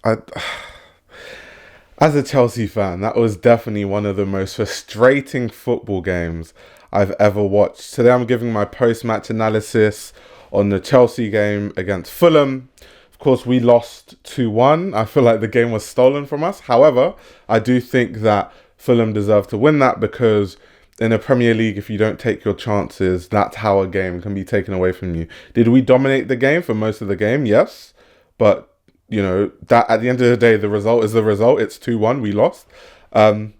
As a Chelsea fan, that was definitely one of the most frustrating football games I've ever watched. Today I'm giving my post-match analysis on the Chelsea game against Fulham. Of course, we lost 2-1. I feel like the game was stolen from us. However, I do think that Fulham deserve to win that because in the Premier League, if you don't take your chances, that's how a game can be taken away from you. Did we dominate the game for most of the game? Yes. But that at the end of the day, the result is the result. It's 2-1. We lost. And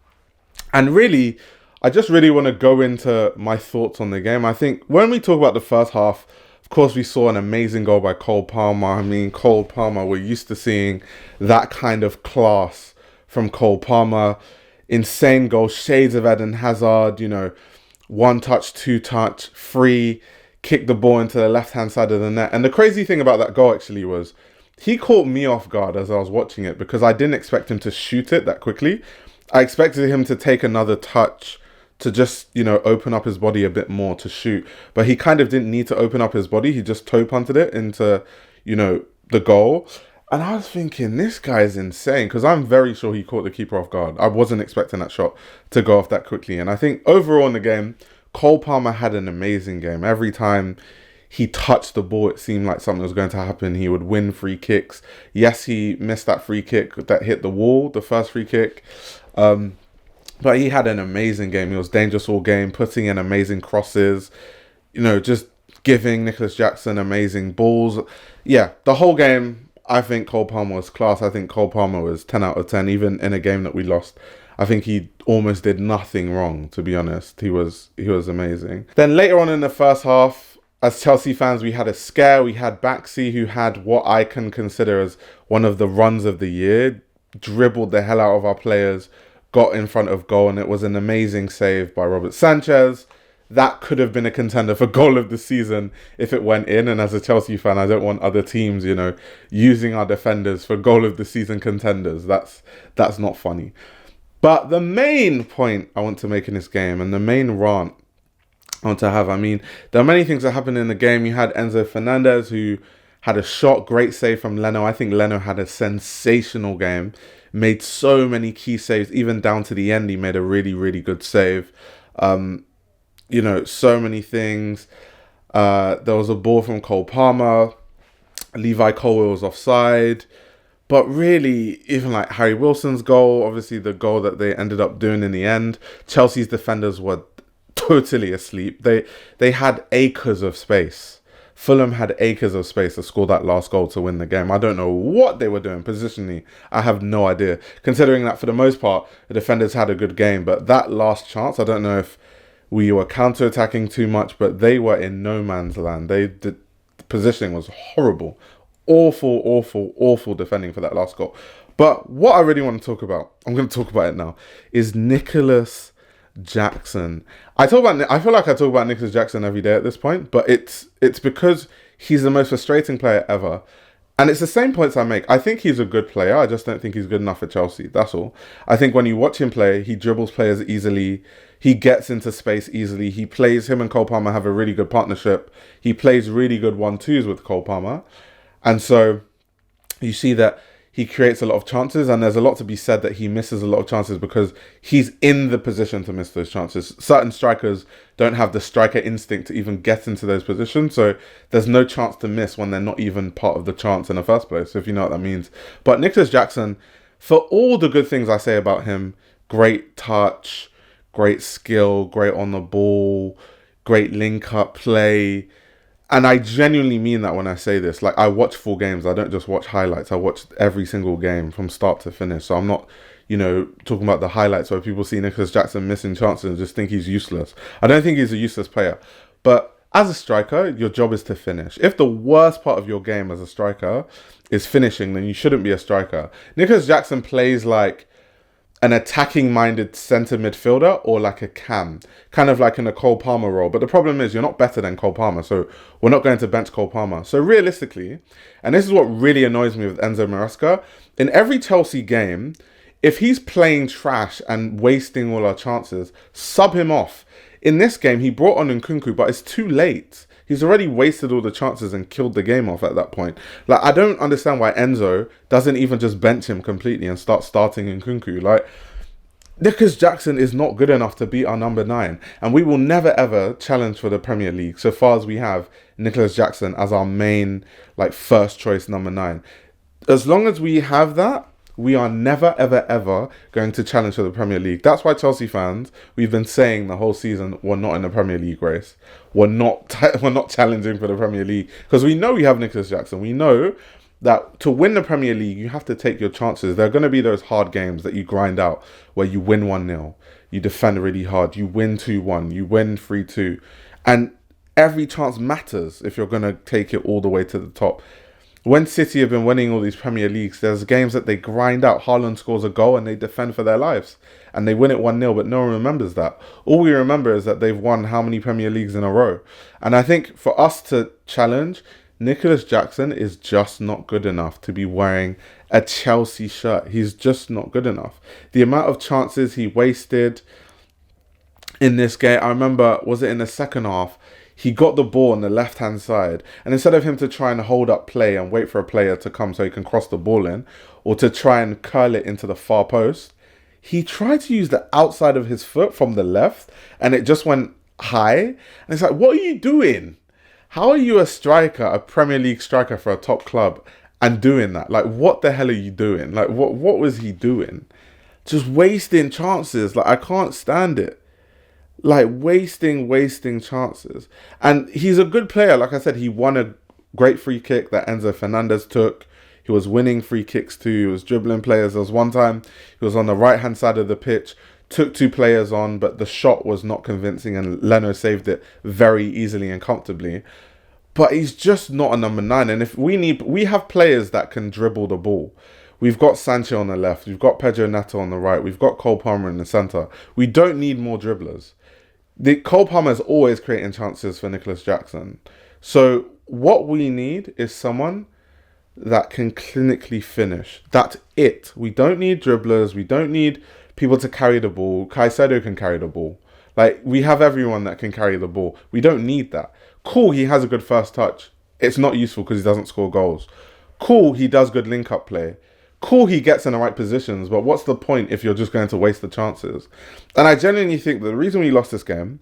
really, I just really want to go into my thoughts on the game. I think when we talk about the first half, of course, we saw an amazing goal by Cole Palmer. I mean, Cole Palmer, we're used to seeing that kind of class from Cole Palmer. Insane goal, shades of Eden Hazard, one touch, two touch, free, kick the ball into the left-hand side of the net. And the crazy thing about that goal actually was, he caught me off guard as I was watching it because I didn't expect him to shoot it that quickly. I expected him to take another touch to just, open up his body a bit more to shoot. But he kind of didn't need to open up his body. He just toe punted it into, the goal. And I was thinking, this guy is insane because I'm very sure he caught the keeper off guard. I wasn't expecting that shot to go off that quickly. And I think overall in the game, Cole Palmer had an amazing game. Every time he touched the ball, it seemed like something was going to happen. He would win free kicks. Yes, he missed that free kick that hit the wall, the first free kick. But he had an amazing game. He was dangerous all game, putting in amazing crosses, just giving Nicolas Jackson amazing balls. Yeah, the whole game, I think Cole Palmer was class. I think Cole Palmer was 10 out of 10, even in a game that we lost. I think he almost did nothing wrong, to be honest. He was amazing. Then later on in the first half, as Chelsea fans, we had a scare. We had Baxi, who had what I can consider as one of the runs of the year, dribbled the hell out of our players, got in front of goal, and it was an amazing save by Robert Sanchez. That could have been a contender for goal of the season if it went in. And as a Chelsea fan, I don't want other teams, using our defenders for goal of the season contenders. That's not funny. But the main point I want to make in this game, and the main rant I want to have, there are many things that happened in the game. You had Enzo Fernandez, who had a shot, great save from Leno. I think Leno had a sensational game, made so many key saves, even down to the end. He made a really, really good save. So many things. There was a ball from Cole Palmer. Levi Colwill was offside. But really, even like Harry Wilson's goal, obviously the goal that they ended up doing in the end, Chelsea's defenders were totally asleep. They had acres of space. Fulham had acres of space to score that last goal to win the game. I don't know what they were doing positionally. I have no idea. Considering that for the most part, the defenders had a good game. But that last chance, I don't know if we were counter-attacking too much, but they were in no man's land. The positioning was horrible. Awful, awful, awful defending for that last goal. But what I really want to talk about, I'm going to talk about it now, is Nicolas Jackson. I feel like I talk about Nicolas Jackson every day at this point, but it's because he's the most frustrating player ever. And it's the same points I make. I think he's a good player. I just don't think he's good enough for Chelsea. That's all. I think when you watch him play, he dribbles players easily. He gets into space easily. Him and Cole Palmer have a really good partnership. He plays really good 1-2s with Cole Palmer. And so you see that he creates a lot of chances, and there's a lot to be said that he misses a lot of chances because he's in the position to miss those chances. Certain strikers don't have the striker instinct to even get into those positions, so there's no chance to miss when they're not even part of the chance in the first place, if you know what that means. But Nicolas Jackson, for all the good things I say about him, great touch, great skill, great on the ball, great link-up play. And I genuinely mean that when I say this. Like, I watch full games. I don't just watch highlights. I watch every single game from start to finish. So I'm not, talking about the highlights where people see Nicolas Jackson missing chances and just think he's useless. I don't think he's a useless player. But as a striker, your job is to finish. If the worst part of your game as a striker is finishing, then you shouldn't be a striker. Nicolas Jackson plays like an attacking-minded centre midfielder or like a cam, kind of like in a Cole Palmer role. But the problem is you're not better than Cole Palmer, so we're not going to bench Cole Palmer. So realistically, and this is what really annoys me with Enzo Maresca, in every Chelsea game, if he's playing trash and wasting all our chances, sub him off. In this game, he brought on Nkunku, but it's too late. He's already wasted all the chances and killed the game off at that point. Like, I don't understand why Enzo doesn't even just bench him completely and start starting Nkunku. Like, Nicolas Jackson is not good enough to beat our number 9. And we will never ever challenge for the Premier League so far as we have Nicolas Jackson as our main, like, first choice number 9. As long as we have that, we are never, ever, ever going to challenge for the Premier League. That's why Chelsea fans, we've been saying the whole season, we're not in the Premier League race. We're not challenging for the Premier League. Because we know we have Nicolas Jackson. We know that to win the Premier League, you have to take your chances. There are going to be those hard games that you grind out where you win 1-0, you defend really hard, you win 2-1, you win 3-2. And every chance matters if you're going to take it all the way to the top. When City have been winning all these Premier Leagues, there's games that they grind out. Haaland scores a goal and they defend for their lives. And they win it 1-0, but no one remembers that. All we remember is that they've won how many Premier Leagues in a row. And I think for us to challenge, Nicolas Jackson is just not good enough to be wearing a Chelsea shirt. He's just not good enough. The amount of chances he wasted in this game, I remember, was it in the second half? He got the ball on the left-hand side, and instead of him to try and hold up play and wait for a player to come so he can cross the ball in, or to try and curl it into the far post, he tried to use the outside of his foot from the left, and it just went high. And it's like, what are you doing? How are you a striker, a Premier League striker for a top club, and doing that? Like, what the hell are you doing? Like, what was he doing? Just wasting chances. Like, I can't stand it. Like, wasting chances. And he's a good player. Like I said, he won a great free kick that Enzo Fernandez took. He was winning free kicks too. He was dribbling players. There was one time he was on the right-hand side of the pitch, took 2 players on, but the shot was not convincing and Leno saved it very easily and comfortably. But he's just not a number 9. And if we have players that can dribble the ball. We've got Sancho on the left. We've got Pedro Neto on the right. We've got Cole Palmer in the centre. We don't need more dribblers. Cole Palmer is always creating chances for Nicolas Jackson. So what we need is someone that can clinically finish. That's it. We don't need dribblers. We don't need people to carry the ball. Caicedo can carry the ball. Like, we have everyone that can carry the ball. We don't need that. Cool, he has a good first touch. It's not useful because he doesn't score goals. Cool, he does good link-up play. Cool, he gets in the right positions, but what's the point if you're just going to waste the chances? And I genuinely think that the reason we lost this game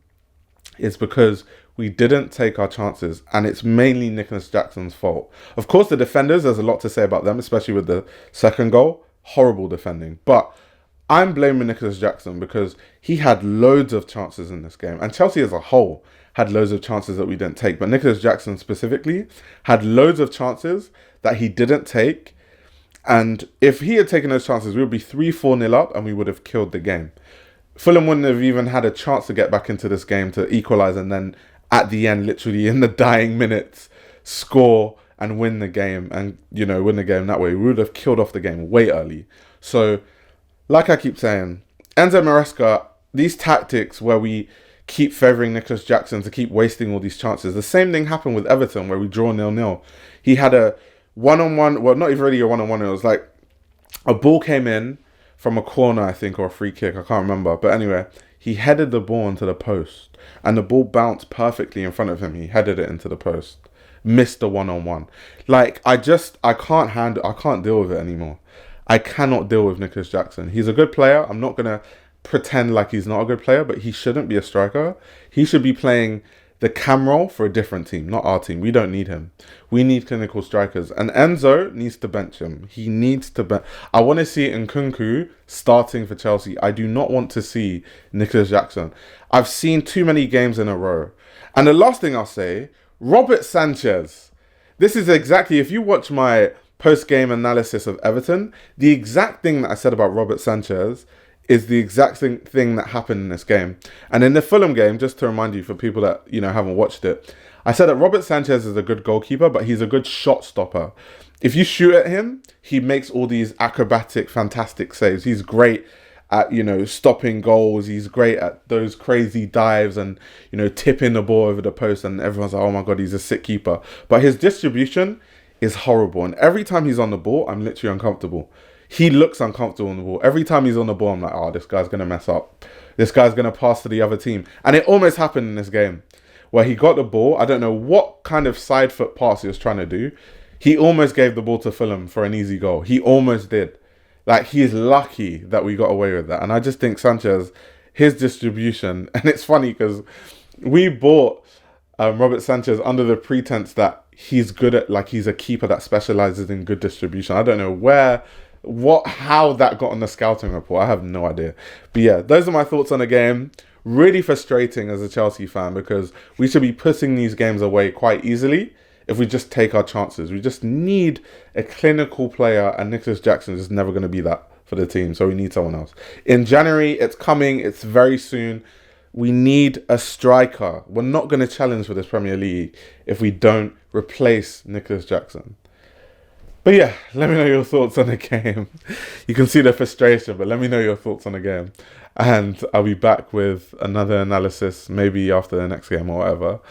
is because we didn't take our chances, and it's mainly Nicolas Jackson's fault. Of course, the defenders, there's a lot to say about them, especially with the second goal. Horrible defending. But I'm blaming Nicolas Jackson because he had loads of chances in this game, and Chelsea as a whole had loads of chances that we didn't take. But Nicolas Jackson specifically had loads of chances that he didn't take. And if he had taken those chances, we would be 3-4-0 up and we would have killed the game. Fulham wouldn't have even had a chance to get back into this game to equalise and then at the end, literally in the dying minutes, score and win the game and, win the game that way. We would have killed off the game way early. So, like I keep saying, Enzo Maresca, these tactics where we keep favouring Nicolas Jackson to keep wasting all these chances. The same thing happened with Everton where we draw 0-0. He had a one-on-one, well, not even really a one-on-one, it was like a ball came in from a corner, I think, or a free kick, I can't remember. But anyway, he headed the ball into the post and the ball bounced perfectly in front of him. He headed it into the post, missed the one-on-one. Like, I can't deal with it anymore. I cannot deal with Nicolas Jackson. He's a good player. I'm not going to pretend like he's not a good player, but he shouldn't be a striker. He should be playing the cam role for a different team, not our team. We don't need him. We need clinical strikers. And Enzo needs to bench him. He needs to bench. I want to see Nkunku starting for Chelsea. I do not want to see Nicolas Jackson. I've seen too many games in a row. And the last thing I'll say, Robert Sanchez. This is exactly, if you watch my post-game analysis of Everton, the exact thing that I said about Robert Sanchez is the exact thing that happened in this game. And in the Fulham game, just to remind you for people that, haven't watched it, I said that Robert Sanchez is a good goalkeeper, but he's a good shot stopper. If you shoot at him, he makes all these acrobatic, fantastic saves. He's great at, stopping goals. He's great at those crazy dives and, tipping the ball over the post. And everyone's like, oh my God, he's a sick keeper. But his distribution is horrible. And every time he's on the ball, I'm literally uncomfortable. He looks uncomfortable on the ball. Every time he's on the ball, I'm like, oh, this guy's going to mess up. This guy's going to pass to the other team. And it almost happened in this game. where he got the ball. I don't know what kind of side foot pass he was trying to do. He almost gave the ball to Fulham for an easy goal. He almost did. Like, he's lucky that we got away with that. And I just think Sanchez, his distribution, and it's funny because we bought Robert Sanchez under the pretense that he's good at, like, he's a keeper that specializes in good distribution. I don't know how that got on the scouting report. I have no idea. But yeah, those are my thoughts on the game. Really frustrating as a Chelsea fan because we should be putting these games away quite easily if we just take our chances. We just need a clinical player, and Nicolas Jackson is never going to be that for the team, so we need someone else. In January, it's coming. It's very soon. We need a striker. We're not going to challenge for this Premier League if we don't replace Nicolas Jackson. But yeah, let me know your thoughts on the game. You can see the frustration, but let me know your thoughts on the game. And I'll be back with another analysis, maybe after the next game or whatever.